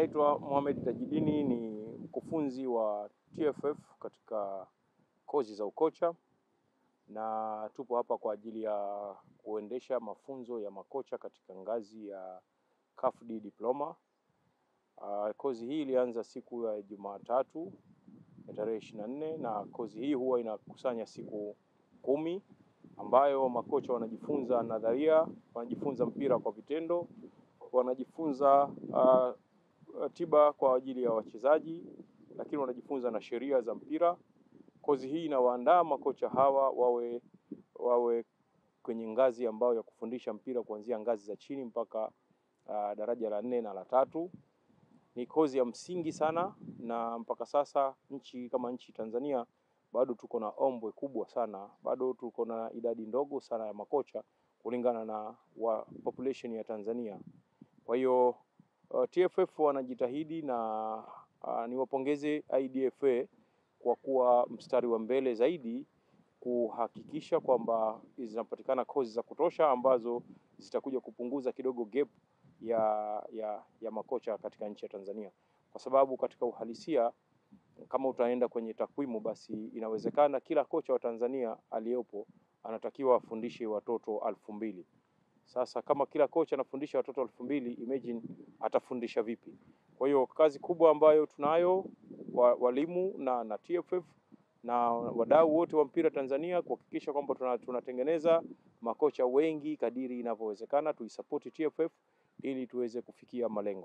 naitwa Mohamed Tajidini, ni mkufunzi wa TFF katika kozi za ukocha, na tupo hapa kwa ajili ya kuendesha mafunzo ya makocha katika ngazi ya CAF D diploma. Kozi hii ilianza siku ya Jumatatu ya tarehe 24, na kozi hii huwa inakusanya siku 10 ambayo makocha wanajifunza nadharia, wanajifunza mpira kwa vitendo, wanajifunza tiba kwa ajili ya wachezaji, lakini wanajifunza na sheria za mpira. Kozi hii inawaandaa makocha hawa wawe kwenye ngazi ambayo ya kufundisha mpira kuanzia ngazi za chini mpaka daraja la 4 na la 3. Ni kozi ya msingi sana, na mpaka sasa nchi kama nchi Tanzania bado tuko na ombwe kubwa sana, bado tuko na idadi ndogo sana ya makocha kulingana na population ya Tanzania. Kwa hiyo TFF wanajitahidi, na niwapongeze IDFA kwa kuwa mstari wa mbele zaidi kuhakikisha kwamba zinapatikana kozi za kutosha ambazo zitakuja kupunguza kidogo gap ya makocha katika nchi ya Tanzania, kwa sababu katika uhalisia kama utaenda kwenye takwimu, basi inawezekana kila kocha wa Tanzania aliyopo anatakiwa afundishe watoto 2000. Sasa kama kila kocha anafundisha watoto 2000, imagine atafundisha vipi? Kwa hiyo kazi kubwa ambayo tunayo walimu na TFF na wadau wote wa mpira Tanzania kuhakikisha kwamba tunatengeneza makocha wengi kadiri inavyowezekana. Tuisupport TFF ili tuweze kufikia malengo.